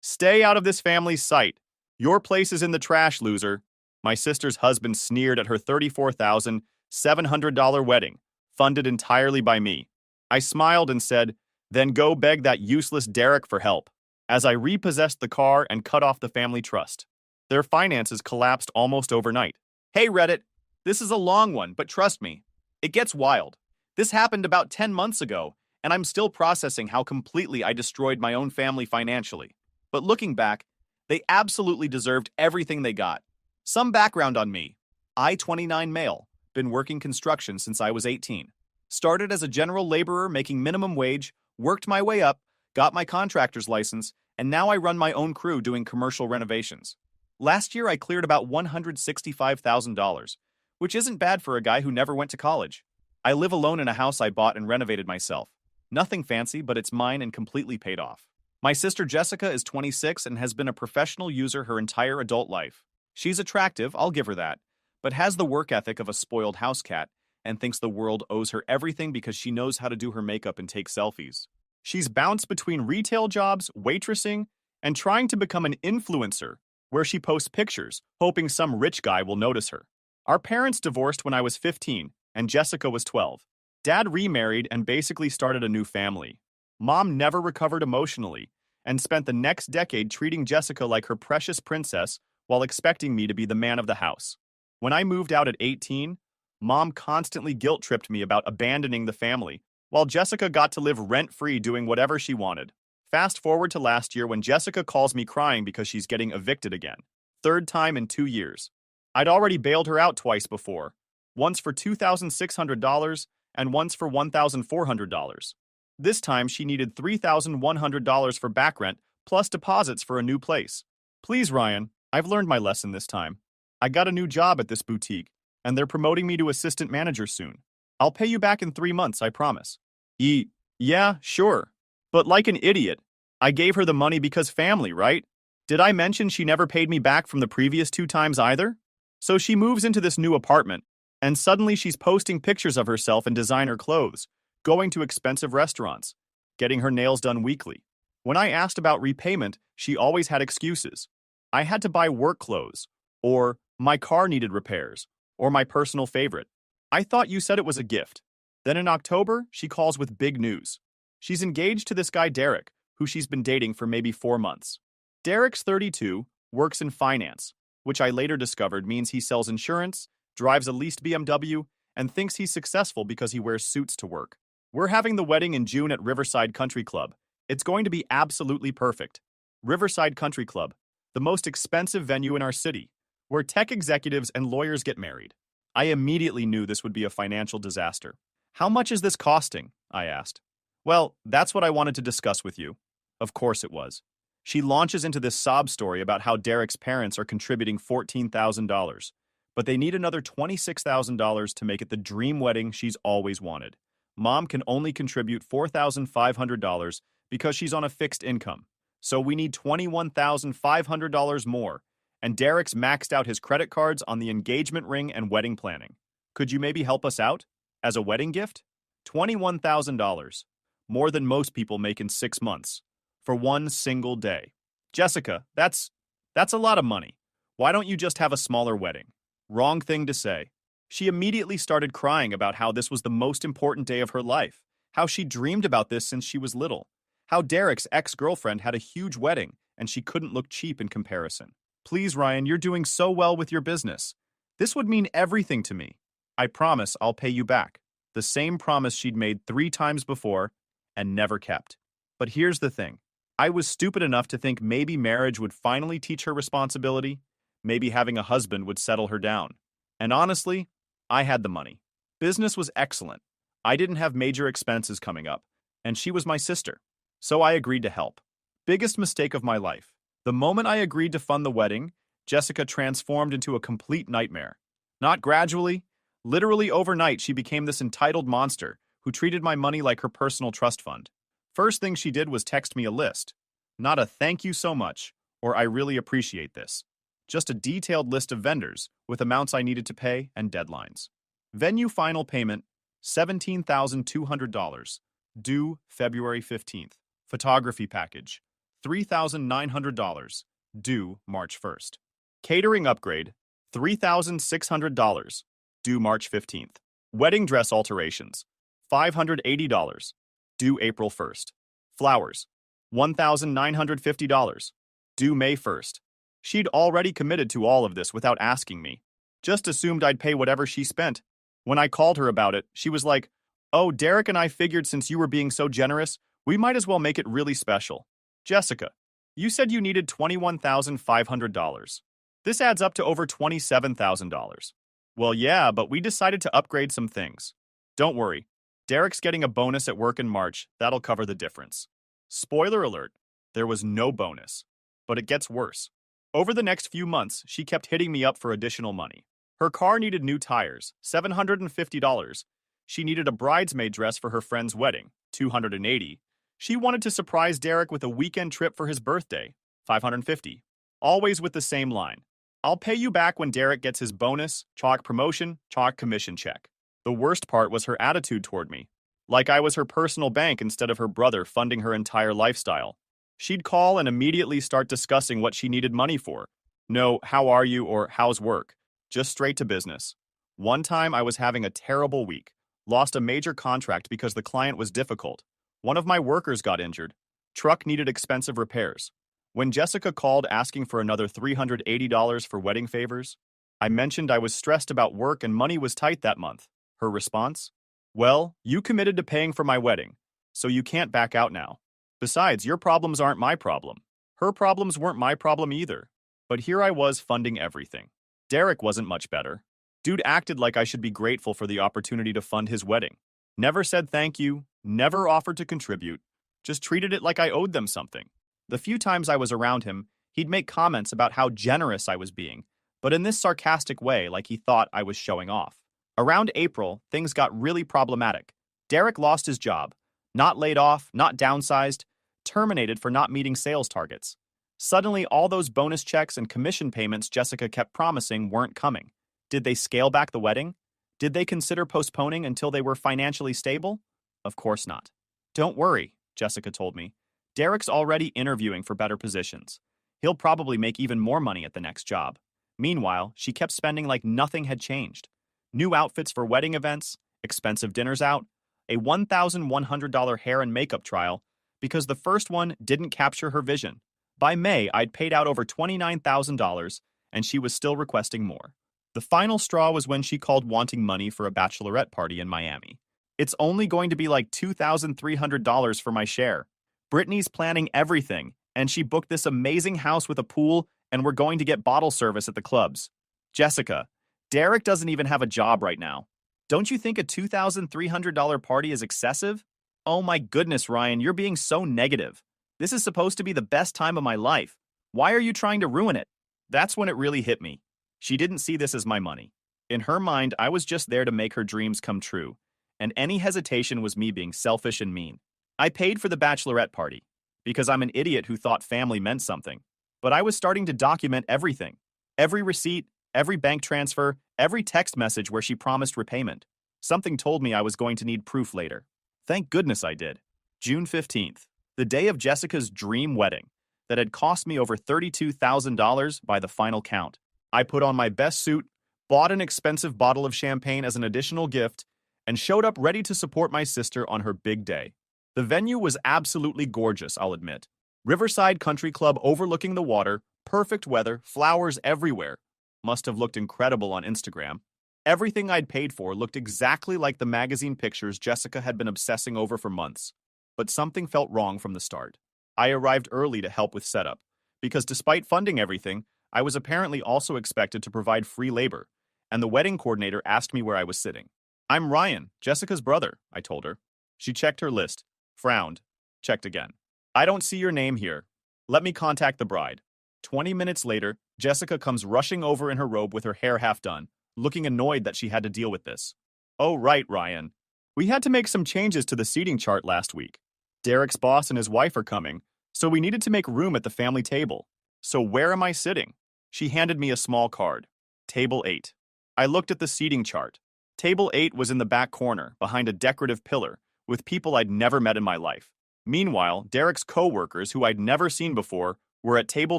Stay out of this family's sight. Your place is in the trash, loser. My sister's husband sneered at her $34,700 wedding, funded entirely by me. I smiled and said, then go beg that useless Derek for help, as I repossessed the car and cut off the family trust. Their finances collapsed almost overnight. Hey, Reddit, this is a long one, but trust me, it gets wild. This happened about 10 months ago, and I'm still processing how completely I destroyed my own family financially. But looking back, they absolutely deserved everything they got. Some background on me. I, 29 male, been working construction since I was 18. Started as a general laborer making minimum wage, worked my way up, got my contractor's license, and now I run my own crew doing commercial renovations. Last year I cleared about $165,000, which isn't bad for a guy who never went to college. I live alone in a house I bought and renovated myself. Nothing fancy, but it's mine and completely paid off. My sister Jessica is 26 and has been a professional user her entire adult life. She's attractive, I'll give her that, but has the work ethic of a spoiled house cat and thinks the world owes her everything because she knows how to do her makeup and take selfies. She's bounced between retail jobs, waitressing, and trying to become an influencer, where she posts pictures, hoping some rich guy will notice her. Our parents divorced when I was 15, and Jessica was 12. Dad remarried and basically started a new family. Mom never recovered emotionally and spent the next decade treating Jessica like her precious princess while expecting me to be the man of the house. When I moved out at 18, Mom constantly guilt-tripped me about abandoning the family, while Jessica got to live rent-free doing whatever she wanted. Fast forward to last year when Jessica calls me crying because she's getting evicted again. Third time in 2 years. I'd already bailed her out twice before, once for $2,600 and once for $1,400. This time she needed $3,100 for back rent plus deposits for a new place. Please, Ryan, I've learned my lesson this time. I got a new job at this boutique, and they're promoting me to assistant manager soon. I'll pay you back in 3 months, I promise. Yeah, sure. But like an idiot, I gave her the money because family, right? Did I mention she never paid me back from the previous 2 times either? So she moves into this new apartment, and suddenly she's posting pictures of herself in designer clothes, going to expensive restaurants, getting her nails done weekly. When I asked about repayment, she always had excuses. I had to buy work clothes, or my car needed repairs, or my personal favorite. I thought you said it was a gift. Then in October, she calls with big news. She's engaged to this guy Derek, who she's been dating for maybe 4 months. Derek's 32, works in finance, which I later discovered means he sells insurance, drives a leased BMW, and thinks he's successful because he wears suits to work. We're having the wedding in June at Riverside Country Club. It's going to be absolutely perfect. Riverside Country Club, the most expensive venue in our city, where tech executives and lawyers get married. I immediately knew this would be a financial disaster. How much is this costing? I asked. Well, that's what I wanted to discuss with you. Of course it was. She launches into this sob story about how Derek's parents are contributing $14,000, but they need another $26,000 to make it the dream wedding she's always wanted. Mom can only contribute $4,500 because she's on a fixed income, so we need $21,500 more, and Derek's maxed out his credit cards on the engagement ring and wedding planning. Could you maybe help us out? As a wedding gift? $21,000. More than most people make in 6 months. For one single day. Jessica, that's a lot of money. Why don't you just have a smaller wedding? Wrong thing to say. She immediately started crying about how this was the most important day of her life, how she dreamed about this since she was little, how Derek's ex-girlfriend had a huge wedding and she couldn't look cheap in comparison. Please, Ryan, you're doing so well with your business. This would mean everything to me. I promise I'll pay you back. The same promise she'd made 3 times before and never kept. But here's the thing. I was stupid enough to think maybe marriage would finally teach her responsibility, maybe having a husband would settle her down. And honestly, I had the money. Business was excellent. I didn't have major expenses coming up, and she was my sister. So I agreed to help. Biggest mistake of my life. The moment I agreed to fund the wedding, Jessica transformed into a complete nightmare. Not gradually, literally overnight she became this entitled monster who treated my money like her personal trust fund. First thing she did was text me a list. Not a thank you so much, or I really appreciate this. Just a detailed list of vendors with amounts I needed to pay and deadlines. Venue final payment, $17,200, due February 15th. Photography package, $3,900, due March 1st. Catering upgrade, $3,600, due March 15th. Wedding dress alterations, $580, due April 1st. Flowers, $1,950, due May 1st. She'd already committed to all of this without asking me. Just assumed I'd pay whatever she spent. When I called her about it, she was like, "Oh, Derek and I figured since you were being so generous, we might as well make it really special. Jessica, you said you needed $21,500. This adds up to over $27,000. Well, yeah, but we decided to upgrade some things. Don't worry, Derek's getting a bonus at work in March. That'll cover the difference." Spoiler alert, there was no bonus. But it gets worse. Over the next few months, she kept hitting me up for additional money. Her car needed new tires, $750. She needed a bridesmaid dress for her friend's wedding, $280. She wanted to surprise Derek with a weekend trip for his birthday, $550. Always with the same line. "I'll pay you back when Derek gets his bonus, chalk promotion, chalk commission check." The worst part was her attitude toward me. Like I was her personal bank instead of her brother funding her entire lifestyle. She'd call and immediately start discussing what she needed money for. No, "how are you?" or "how's work?" Just straight to business. One time I was having a terrible week. Lost a major contract because the client was difficult. One of my workers got injured. Truck needed expensive repairs. When Jessica called asking for another $380 for wedding favors, I mentioned I was stressed about work and money was tight that month. Her response? "Well, you committed to paying for my wedding, so you can't back out now. Besides, your problems aren't my problem." Her problems weren't my problem either. But here I was funding everything. Derek wasn't much better. Dude acted like I should be grateful for the opportunity to fund his wedding. Never said thank you, never offered to contribute, just treated it like I owed them something. The few times I was around him, he'd make comments about how generous I was being, but in this sarcastic way like he thought I was showing off. Around April, things got really problematic. Derek lost his job. Not laid off, not downsized, terminated for not meeting sales targets. Suddenly, all those bonus checks and commission payments Jessica kept promising weren't coming. Did they scale back the wedding? Did they consider postponing until they were financially stable? Of course not. "Don't worry," Jessica told me. "Derek's already interviewing for better positions. He'll probably make even more money at the next job." Meanwhile, she kept spending like nothing had changed. New outfits for wedding events, expensive dinners out, a $1,100 hair and makeup trial, because the first one didn't capture her vision. By May, I'd paid out over $29,000, and she was still requesting more. The final straw was when she called wanting money for a bachelorette party in Miami. "It's only going to be like $2,300 for my share. Brittany's planning everything, and she booked this amazing house with a pool, and we're going to get bottle service at the clubs." Jessica, Derek doesn't even have a job right now. Don't you think a $2,300 party is excessive? Oh my goodness, Ryan, you're being so negative. This is supposed to be the best time of my life. Why are you trying to ruin it? That's when it really hit me. She didn't see this as my money. In her mind, I was just there to make her dreams come true, and any hesitation was me being selfish and mean. I paid for the bachelorette party, because I'm an idiot who thought family meant something. But I was starting to document everything. Every receipt, every bank transfer, every text message where she promised repayment. Something told me I was going to need proof later. Thank goodness I did. June 15th, the day of Jessica's dream wedding, that had cost me over $32,000 by the final count. I put on my best suit, bought an expensive bottle of champagne as an additional gift, and showed up ready to support my sister on her big day. The venue was absolutely gorgeous, I'll admit. Riverside Country Club overlooking the water, perfect weather, flowers everywhere. Must have looked incredible on Instagram. Everything I'd paid for looked exactly like the magazine pictures Jessica had been obsessing over for months. But something felt wrong from the start. I arrived early to help with setup, because despite funding everything, I was apparently also expected to provide free labor, and the wedding coordinator asked me where I was sitting. "I'm Ryan, Jessica's brother," I told her. She checked her list, frowned, checked again. "I don't see your name here. Let me contact the bride." 20 minutes later, Jessica comes rushing over in her robe with her hair half done, looking annoyed that she had to deal with this. "Oh right, Ryan. We had to make some changes to the seating chart last week. Derek's boss and his wife are coming, so we needed to make room at the family table. So where am I sitting?" She handed me a small card. Table 8. I looked at the seating chart. Table 8 was in the back corner, behind a decorative pillar, with people I'd never met in my life. Meanwhile, Derek's co-workers, who I'd never seen before, were at table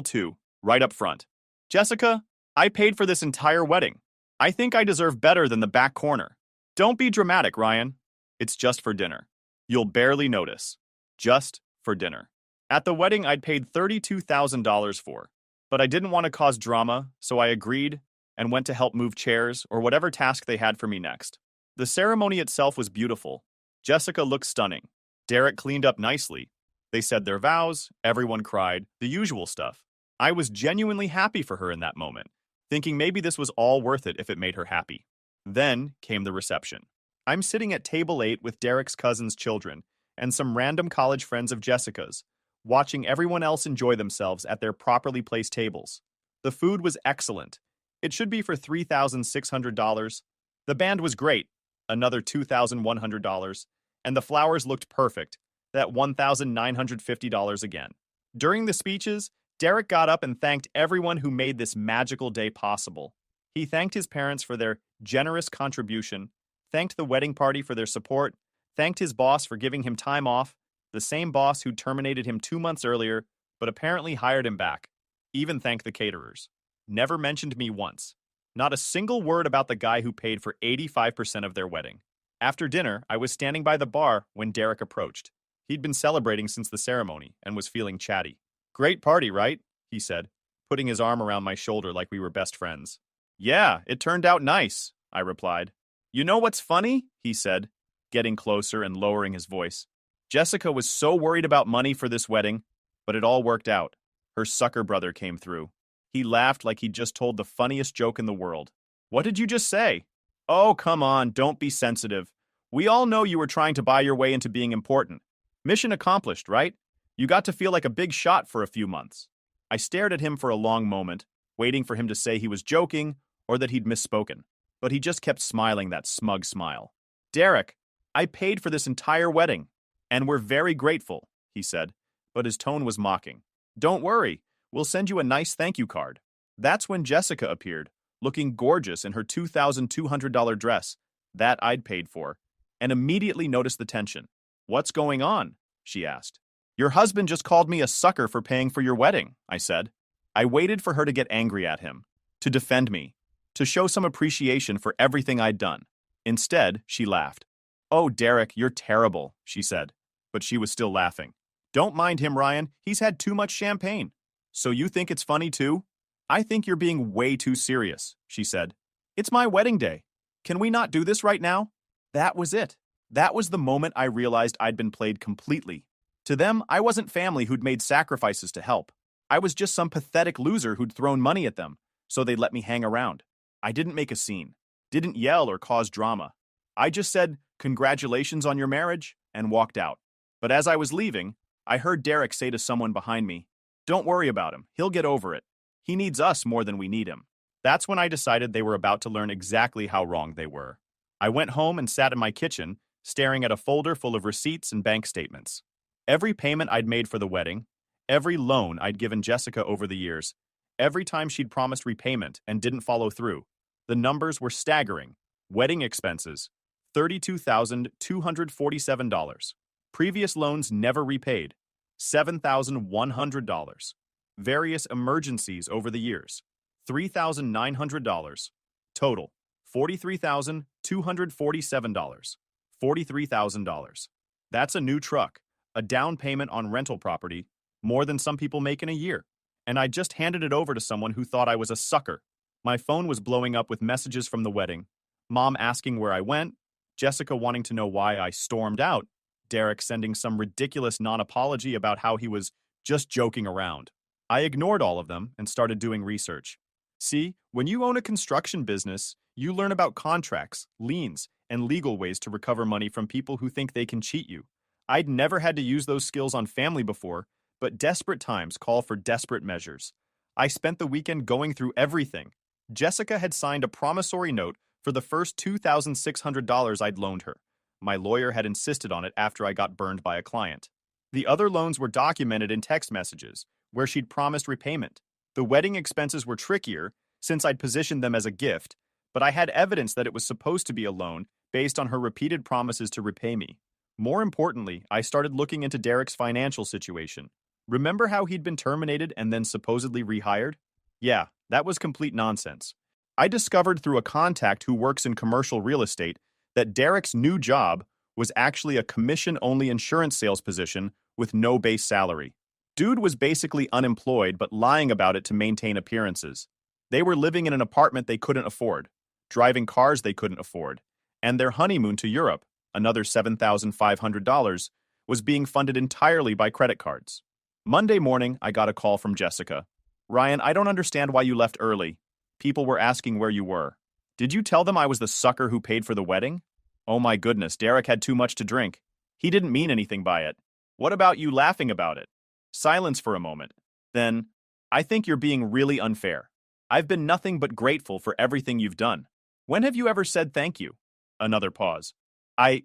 2, right up front. Jessica, I paid for this entire wedding. I think I deserve better than the back corner. Don't be dramatic, Ryan. It's just for dinner. You'll barely notice. Just for dinner. At the wedding, I'd paid $32,000 for, but I didn't want to cause drama, so I agreed and went to help move chairs or whatever task they had for me next. The ceremony itself was beautiful. Jessica looked stunning. Derek cleaned up nicely. They said their vows, everyone cried, the usual stuff. I was genuinely happy for her in that moment, thinking maybe this was all worth it if it made her happy. Then came the reception. I'm sitting at table 8 with Derek's cousin's children and some random college friends of Jessica's, watching everyone else enjoy themselves at their properly placed tables. The food was excellent. It should be for $3,600. The band was great, another $2,100, and the flowers looked perfect, that $1,950 again. During the speeches, Derek got up and thanked everyone who made this magical day possible. He thanked his parents for their generous contribution, thanked the wedding party for their support, thanked his boss for giving him time off, the same boss who terminated him 2 months earlier, but apparently hired him back. Even thanked the caterers. Never mentioned me once. Not a single word about the guy who paid for 85% of their wedding. After dinner, I was standing by the bar when Derek approached. He'd been celebrating since the ceremony and was feeling chatty. Great party, right? He said, putting his arm around my shoulder like we were best friends. Yeah, it turned out nice, I replied. You know what's funny? He said, getting closer and lowering his voice. Jessica was so worried about money for this wedding, but it all worked out. Her sucker brother came through. He laughed like he'd just told the funniest joke in the world. What did you just say? Oh, come on, don't be sensitive. We all know you were trying to buy your way into being important. Mission accomplished, right? You got to feel like a big shot for a few months. I stared at him for a long moment, waiting for him to say he was joking or that he'd misspoken. But he just kept smiling that smug smile. Derek, I paid for this entire wedding, and we're very grateful, he said, but his tone was mocking. Don't worry, we'll send you a nice thank you card. That's when Jessica appeared, looking gorgeous in her $2,200 dress, that I'd paid for, and immediately noticed the tension. What's going on? She asked. Your husband just called me a sucker for paying for your wedding, I said. I waited for her to get angry at him, to defend me, to show some appreciation for everything I'd done. Instead, she laughed. Oh, Derek, you're terrible, she said, but she was still laughing. Don't mind him, Ryan. He's had too much champagne. So you think it's funny too? I think you're being way too serious, she said. It's my wedding day. Can we not do this right now? That was it. That was the moment I realized I'd been played completely. To them, I wasn't family who'd made sacrifices to help. I was just some pathetic loser who'd thrown money at them, so they'd let me hang around. I didn't make a scene, didn't yell or cause drama. I just said, congratulations on your marriage, and walked out. But as I was leaving, I heard Derek say to someone behind me, don't worry about him, he'll get over it. He needs us more than we need him. That's when I decided they were about to learn exactly how wrong they were. I went home and sat in my kitchen, staring at a folder full of receipts and bank statements. Every payment I'd made for the wedding, every loan I'd given Jessica over the years, every time she'd promised repayment and didn't follow through. The numbers were staggering. Wedding expenses, $32,247. Previous loans never repaid, $7,100. Various emergencies over the years, $3,900. Total, $43,247. $43,000. That's a new truck, a down payment on rental property, more than some people make in a year. And I just handed it over to someone who thought I was a sucker. My phone was blowing up with messages from the wedding, Mom asking where I went, Jessica wanting to know why I stormed out, Derek sending some ridiculous non-apology about how he was just joking around. I ignored all of them and started doing research. See, when you own a construction business, you learn about contracts, liens, and legal ways to recover money from people who think they can cheat you. I'd never had to use those skills on family before, but desperate times call for desperate measures. I spent the weekend going through everything. Jessica had signed a promissory note for the first $2,600 I'd loaned her. My lawyer had insisted on it after I got burned by a client. The other loans were documented in text messages, where she'd promised repayment. The wedding expenses were trickier, since I'd positioned them as a gift, but I had evidence that it was supposed to be a loan based on her repeated promises to repay me. More importantly, I started looking into Derek's financial situation. Remember how he'd been terminated and then supposedly rehired? Yeah, that was complete nonsense. I discovered through a contact who works in commercial real estate that Derek's new job was actually a commission-only insurance sales position with no base salary. Dude was basically unemployed but lying about it to maintain appearances. They were living in an apartment they couldn't afford, driving cars they couldn't afford, and their honeymoon to Europe, another $7,500, was being funded entirely by credit cards. Monday morning, I got a call from Jessica. Ryan, I don't understand why you left early. People were asking where you were. Did you tell them I was the sucker who paid for the wedding? Oh my goodness, Derek had too much to drink. He didn't mean anything by it. What about you laughing about it? Silence for a moment. Then, I think you're being really unfair. I've been nothing but grateful for everything you've done. When have you ever said thank you? Another pause. I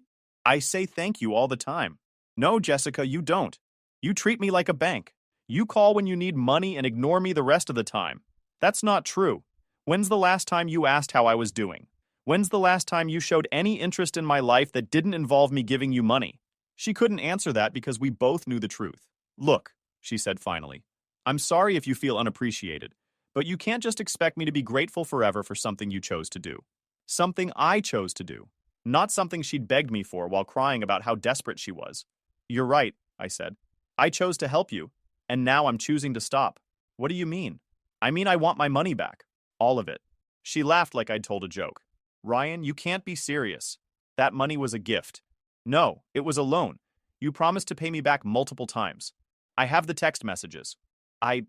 say thank you all the time. No, Jessica, you don't. You treat me like a bank. You call when you need money and ignore me the rest of the time. That's not true. When's the last time you asked how I was doing? When's the last time you showed any interest in my life that didn't involve me giving you money? She couldn't answer that because we both knew the truth. Look, she said finally, I'm sorry if you feel unappreciated, but you can't just expect me to be grateful forever for something you chose to do. Something I chose to do, not something she'd begged me for while crying about how desperate she was. You're right, I said. I chose to help you, and now I'm choosing to stop. What do you mean? I mean I want my money back. All of it. She laughed like I'd told a joke. Ryan, you can't be serious. That money was a gift. No, it was a loan. You promised to pay me back multiple times. I have the text messages. I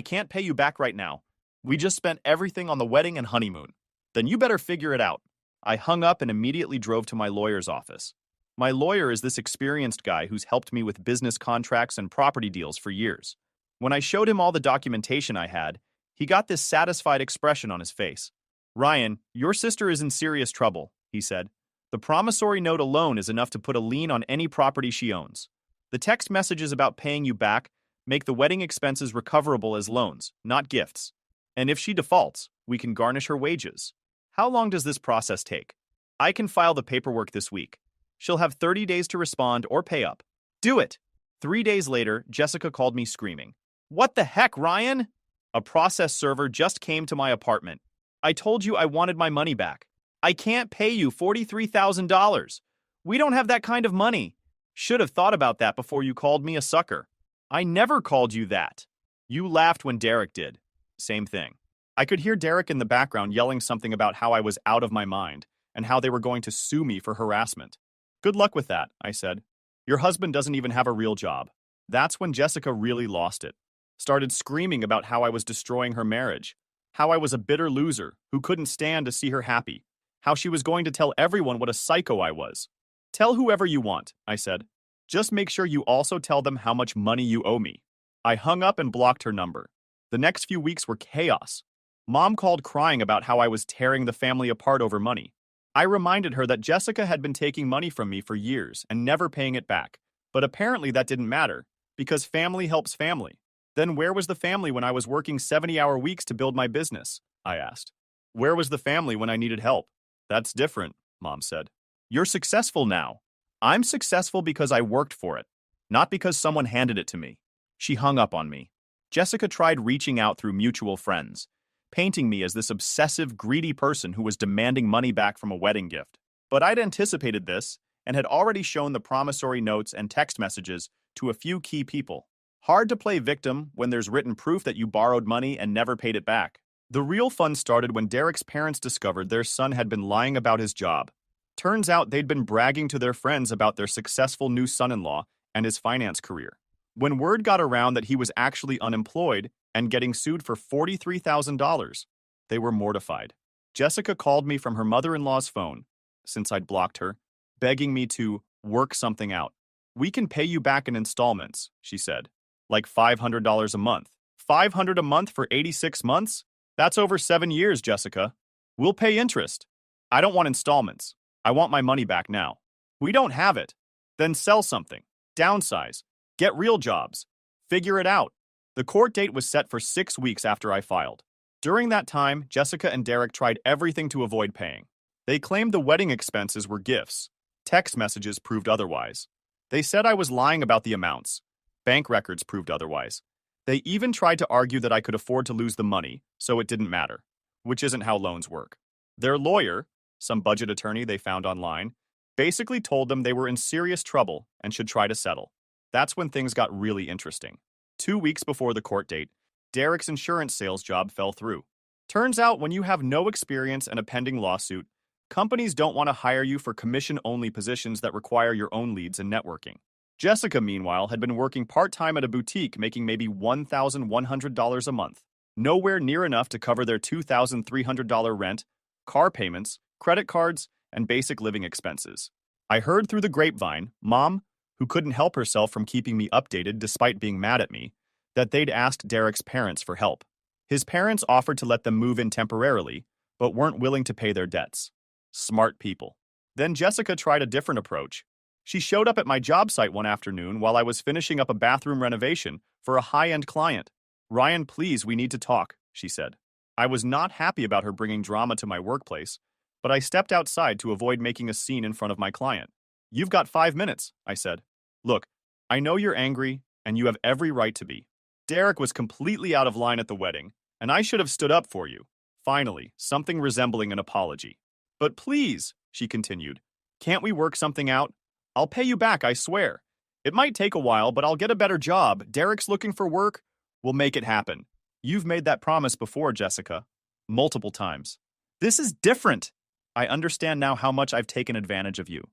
can't pay you back right now. We just spent everything on the wedding and honeymoon. Then you better figure it out. I hung up and immediately drove to my lawyer's office. My lawyer is this experienced guy who's helped me with business contracts and property deals for years. When I showed him all the documentation I had, he got this satisfied expression on his face. Ryan, your sister is in serious trouble, he said. The promissory note alone is enough to put a lien on any property she owns. The text messages about paying you back make the wedding expenses recoverable as loans, not gifts. And if she defaults, we can garnish her wages. How long does this process take? I can file the paperwork this week. She'll have 30 days to respond or pay up. Do it! 3 days later, Jessica called me screaming. What the heck, Ryan? A process server just came to my apartment. I told you I wanted my money back. I can't pay you $43,000. We don't have that kind of money. Should have thought about that before you called me a sucker. I never called you that. You laughed when Derek did. Same thing. I could hear Derek in the background yelling something about how I was out of my mind and how they were going to sue me for harassment. Good luck with that, I said. Your husband doesn't even have a real job. That's when Jessica really lost it. Started screaming about how I was destroying her marriage, how I was a bitter loser who couldn't stand to see her happy, how she was going to tell everyone what a psycho I was. Tell whoever you want, I said. Just make sure you also tell them how much money you owe me. I hung up and blocked her number. The next few weeks were chaos. Mom called crying about how I was tearing the family apart over money. I reminded her that Jessica had been taking money from me for years and never paying it back. But apparently that didn't matter, because family helps family. Then where was the family when I was working 70-hour weeks to build my business? I asked. Where was the family when I needed help? That's different, Mom said. You're successful now. I'm successful because I worked for it, not because someone handed it to me. She hung up on me. Jessica tried reaching out through mutual friends, painting me as this obsessive, greedy person who was demanding money back from a wedding gift. But I'd anticipated this and had already shown the promissory notes and text messages to a few key people. Hard to play victim when there's written proof that you borrowed money and never paid it back. The real fun started when Derek's parents discovered their son had been lying about his job. Turns out they'd been bragging to their friends about their successful new son-in-law and his finance career. When word got around that he was actually unemployed and getting sued for $43,000, they were mortified. Jessica called me from her mother-in-law's phone, since I'd blocked her, begging me to work something out. We can pay you back in installments, she said. Like $500 a month. $500 a month for 86 months? That's over 7 years, Jessica. We'll pay interest. I don't want installments. I want my money back now. We don't have it. Then sell something. Downsize. Get real jobs. Figure it out. The court date was set for 6 weeks after I filed. During that time, Jessica and Derek tried everything to avoid paying. They claimed the wedding expenses were gifts. Text messages proved otherwise. They said I was lying about the amounts. Bank records proved otherwise. They even tried to argue that I could afford to lose the money, so it didn't matter, which isn't how loans work. Their lawyer, some budget attorney they found online, basically told them they were in serious trouble and should try to settle. That's when things got really interesting. 2 weeks before the court date, Derek's insurance sales job fell through. Turns out when you have no experience and a pending lawsuit, companies don't want to hire you for commission-only positions that require your own leads and networking. Jessica, meanwhile, had been working part-time at a boutique making maybe $1,100 a month. Nowhere near enough to cover their $2,300 rent, car payments, credit cards, and basic living expenses. I heard through the grapevine, Mom, who couldn't help herself from keeping me updated despite being mad at me, that they'd asked Derek's parents for help. His parents offered to let them move in temporarily, but weren't willing to pay their debts. Smart people. Then Jessica tried a different approach. She showed up at my job site one afternoon while I was finishing up a bathroom renovation for a high-end client. "Ryan, please, we need to talk," she said. I was not happy about her bringing drama to my workplace, but I stepped outside to avoid making a scene in front of my client. "You've got 5 minutes," I said. "Look, I know you're angry, and you have every right to be. Derek was completely out of line at the wedding, and I should have stood up for you." Finally, something resembling an apology. "But please," she continued, "can't we work something out? I'll pay you back, I swear. It might take a while, but I'll get a better job. Derek's looking for work. We'll make it happen. You've made that promise before, Jessica. Multiple times. This is different. I understand now how much I've taken advantage of you.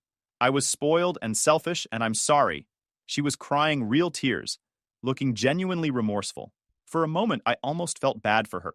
I was spoiled and selfish, and I'm sorry." She was crying real tears, looking genuinely remorseful. For a moment, I almost felt bad for her.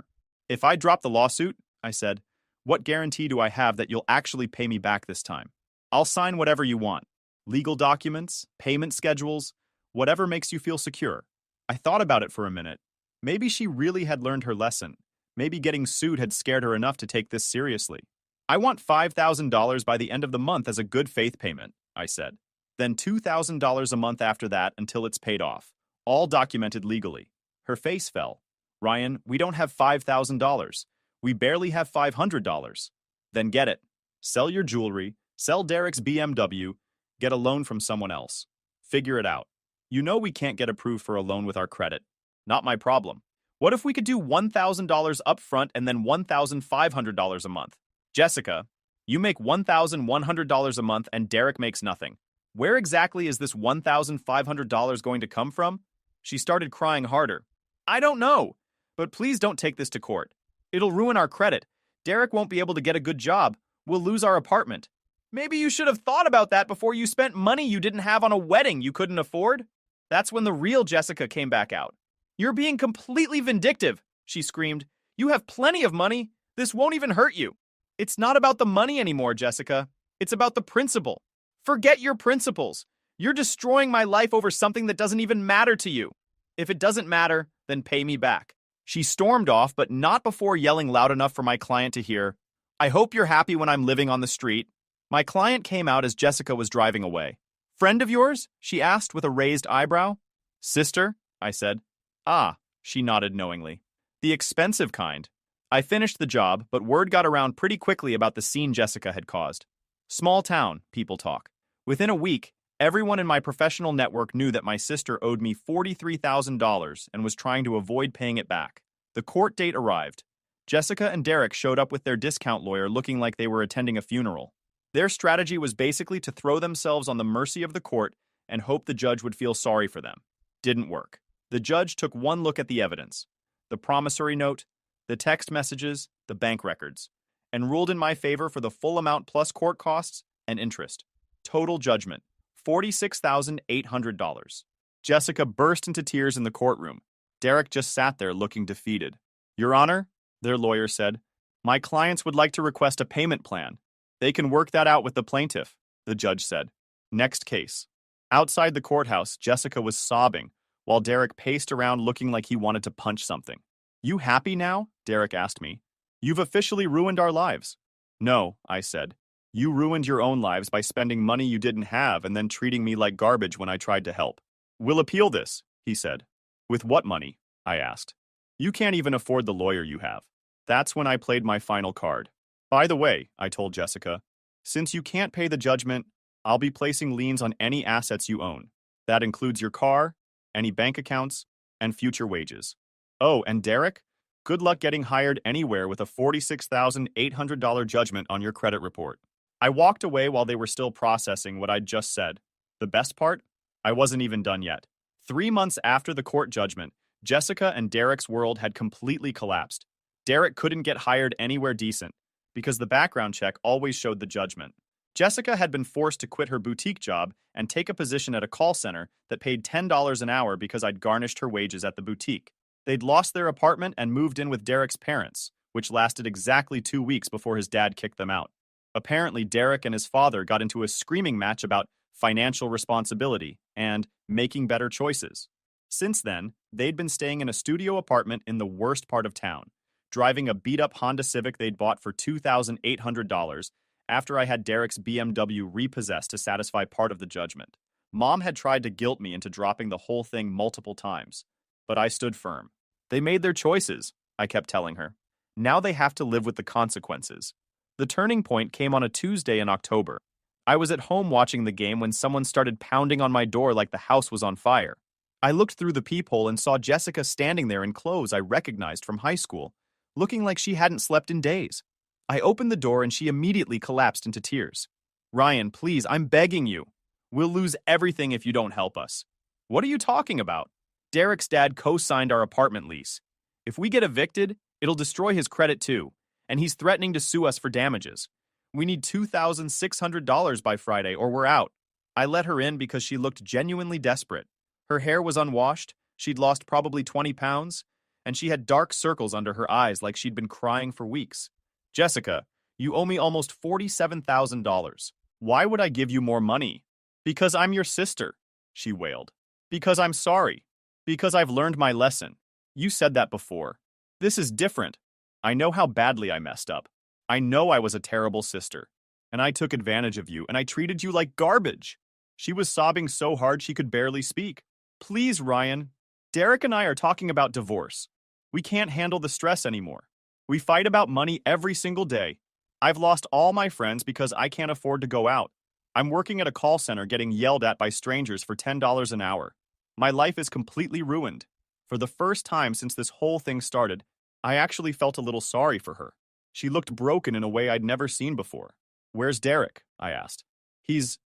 "If I drop the lawsuit," I said, "what guarantee do I have that you'll actually pay me back this time? I'll sign whatever you want. Legal documents, payment schedules, whatever makes you feel secure." I thought about it for a minute. Maybe she really had learned her lesson. Maybe getting sued had scared her enough to take this seriously. "I want $5,000 by the end of the month as a good faith payment," I said. "Then $2,000 a month after that until it's paid off, all documented legally." Her face fell. "Ryan, we don't have $5,000. We barely have $500. "Then get it. Sell your jewelry, sell Derek's BMW, get a loan from someone else. Figure it out. You know we can't get approved for a loan with our credit. Not my problem. What if we could do $1,000 up front and then $1,500 a month? Jessica, you make $1,100 a month and Derek makes nothing. Where exactly is this $1,500 going to come from?" She started crying harder. "I don't know, but please don't take this to court. It'll ruin our credit. Derek won't be able to get a good job. We'll lose our apartment." "Maybe you should have thought about that before you spent money you didn't have on a wedding you couldn't afford." That's when the real Jessica came back out. "You're being completely vindictive," she screamed. "You have plenty of money. This won't even hurt you." "It's not about the money anymore, Jessica. It's about the principle. Forget your principles. You're destroying my life over something that doesn't even matter to you. If it doesn't matter, then pay me back." She stormed off, but not before yelling loud enough for my client to hear, "I hope you're happy when I'm living on the street." My client came out as Jessica was driving away. "Friend of yours?" she asked with a raised eyebrow. "Sister," I said. "Ah," she nodded knowingly. "The expensive kind." I finished the job, but word got around pretty quickly about the scene Jessica had caused. Small town, people talk. Within a week, everyone in my professional network knew that my sister owed me $43,000 and was trying to avoid paying it back. The court date arrived. Jessica and Derek showed up with their discount lawyer looking like they were attending a funeral. Their strategy was basically to throw themselves on the mercy of the court and hope the judge would feel sorry for them. Didn't work. The judge took one look at the evidence, the promissory note, the text messages, the bank records, and ruled in my favor for the full amount plus court costs and interest. Total judgment, $46,800. Jessica burst into tears in the courtroom. Derek just sat there looking defeated. "Your Honor," their lawyer said, "my clients would like to request a payment plan. They can work that out with the plaintiff," the judge said. Next case. Outside the courthouse, Jessica was sobbing, while Derek paced around looking like he wanted to punch something. "You happy now?" Derek asked me. "You've officially ruined our lives." "No," I said. "You ruined your own lives by spending money you didn't have and then treating me like garbage when I tried to help." "We'll appeal this," he said. "With what money?" I asked. "You can't even afford the lawyer you have." That's when I played my final card. "By the way," I told Jessica, "since you can't pay the judgment, I'll be placing liens on any assets you own. That includes your car, any bank accounts, and future wages. Oh, and Derek, good luck getting hired anywhere with a $46,800 judgment on your credit report. I walked away while they were still processing what I'd just said. The best part? I wasn't even done yet. 3 months after the court judgment, Jessica and Derek's world had completely collapsed. Derek couldn't get hired anywhere decent because the background check always showed the judgment. Jessica had been forced to quit her boutique job and take a position at a call center that paid $10 an hour because I'd garnished her wages at the boutique. They'd lost their apartment and moved in with Derek's parents, which lasted exactly 2 weeks before his dad kicked them out. Apparently, Derek and his father got into a screaming match about financial responsibility and making better choices. Since then, they'd been staying in a studio apartment in the worst part of town, driving a beat-up Honda Civic they'd bought for $2,800 after I had Derek's BMW repossessed to satisfy part of the judgment. Mom had tried to guilt me into dropping the whole thing multiple times, but I stood firm. They made their choices, I kept telling her. Now they have to live with the consequences. The turning point came on a Tuesday in October. I was at home watching the game when someone started pounding on my door like the house was on fire. I looked through the peephole and saw Jessica standing there in clothes I recognized from high school, looking like she hadn't slept in days. I opened the door and she immediately collapsed into tears. "Ryan, please, I'm begging you. We'll lose everything if you don't help us." "What are you talking about?" "Derek's dad co-signed our apartment lease. If we get evicted, it'll destroy his credit too, and he's threatening to sue us for damages. We need $2,600 by Friday or we're out." I let her in because she looked genuinely desperate. Her hair was unwashed, she'd lost probably 20 pounds, and she had dark circles under her eyes like she'd been crying for weeks. "Jessica, you owe me almost $47,000. Why would I give you more money?" "Because I'm your sister," she wailed. "Because I'm sorry. Because I've learned my lesson. You said that before. This is different. I know how badly I messed up. I know I was a terrible sister. And I took advantage of you, and I treated you like garbage." She was sobbing so hard she could barely speak. "Please, Ryan. Derek and I are talking about divorce. We can't handle the stress anymore. We fight about money every single day. I've lost all my friends because I can't afford to go out. I'm working at a call center getting yelled at by strangers for $10 an hour. My life is completely ruined." For the first time since this whole thing started, I actually felt a little sorry for her. She looked broken in a way I'd never seen before. "Where's Derek?" I asked. He's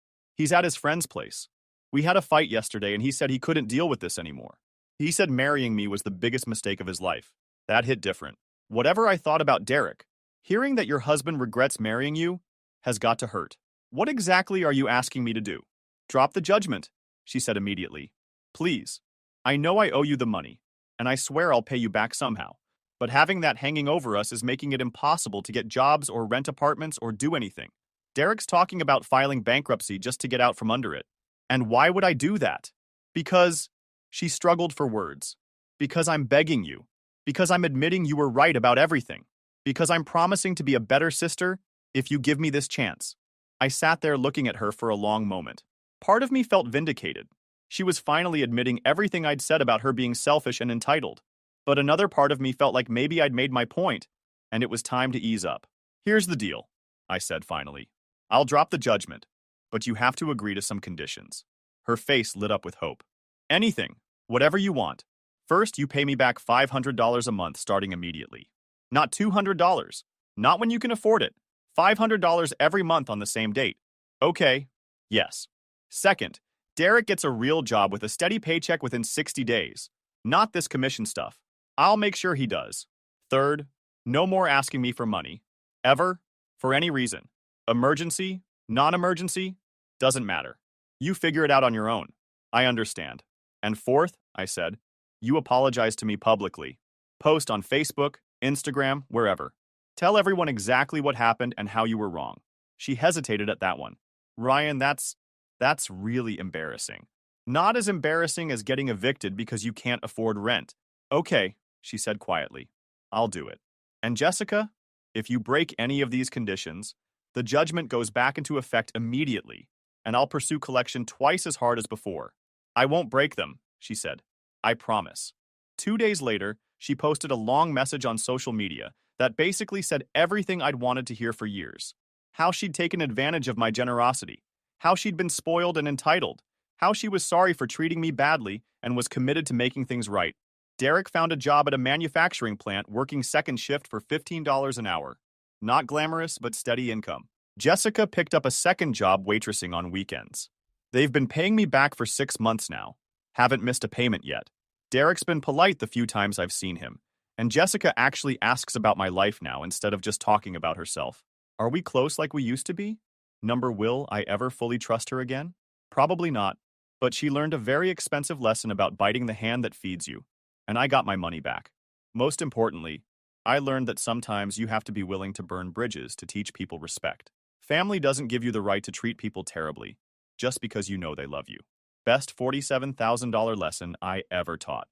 at his friend's place. We had a fight yesterday and he said he couldn't deal with this anymore. He said marrying me was the biggest mistake of his life. That hit different. Whatever I thought about Derek, hearing that your husband regrets marrying you has got to hurt. What exactly are you asking me to do?" "Drop the judgment," she said immediately. "Please. I know I owe you the money, and I swear I'll pay you back somehow. But having that hanging over us is making it impossible to get jobs or rent apartments or do anything. Derek's talking about filing bankruptcy just to get out from under it. And why would I do that? Because..." She struggled for words. "Because I'm begging you. Because I'm admitting you were right about everything. Because I'm promising to be a better sister if you give me this chance." I sat there looking at her for a long moment. Part of me felt vindicated. She was finally admitting everything I'd said about her being selfish and entitled. But another part of me felt like maybe I'd made my point, and it was time to ease up. "Here's the deal," I said finally. "I'll drop the judgment, but you have to agree to some conditions." Her face lit up with hope. "Anything, whatever you want. First, you pay me back $500 a month starting immediately. Not $200. Not when you can afford it. $500 every month on the same date." "Okay. Yes." "Second, Derek gets a real job with a steady paycheck within 60 days. Not this commission stuff. I'll make sure he does. Third, no more asking me for money. Ever. For any reason. Emergency, non-emergency, doesn't matter. You figure it out on your own. I understand. And fourth," I said, "you apologize to me publicly. Post on Facebook, Instagram, wherever. Tell everyone exactly what happened and how you were wrong." She hesitated at that one. "Ryan, that's really embarrassing." "Not as embarrassing as getting evicted because you can't afford rent." "Okay," she said quietly. "I'll do it. And Jessica, if you break any of these conditions, the judgment goes back into effect immediately, and I'll pursue collection twice as hard as before." "I won't break them," she said. "I promise." 2 days later, she posted a long message on social media that basically said everything I'd wanted to hear for years. How she'd taken advantage of my generosity, how she'd been spoiled and entitled, how she was sorry for treating me badly and was committed to making things right. Derek found a job at a manufacturing plant working second shift for $15 an hour. Not glamorous, but steady income. Jessica picked up a second job waitressing on weekends. They've been paying me back for 6 months now. Haven't missed a payment yet. Derek's been polite the few times I've seen him, and Jessica actually asks about my life now instead of just talking about herself. Are we close like we used to be? Will I ever fully trust her again? Probably not, but she learned a very expensive lesson about biting the hand that feeds you, and I got my money back. Most importantly, I learned that sometimes you have to be willing to burn bridges to teach people respect. Family doesn't give you the right to treat people terribly, just because you know they love you. Best $47,000 lesson I ever taught.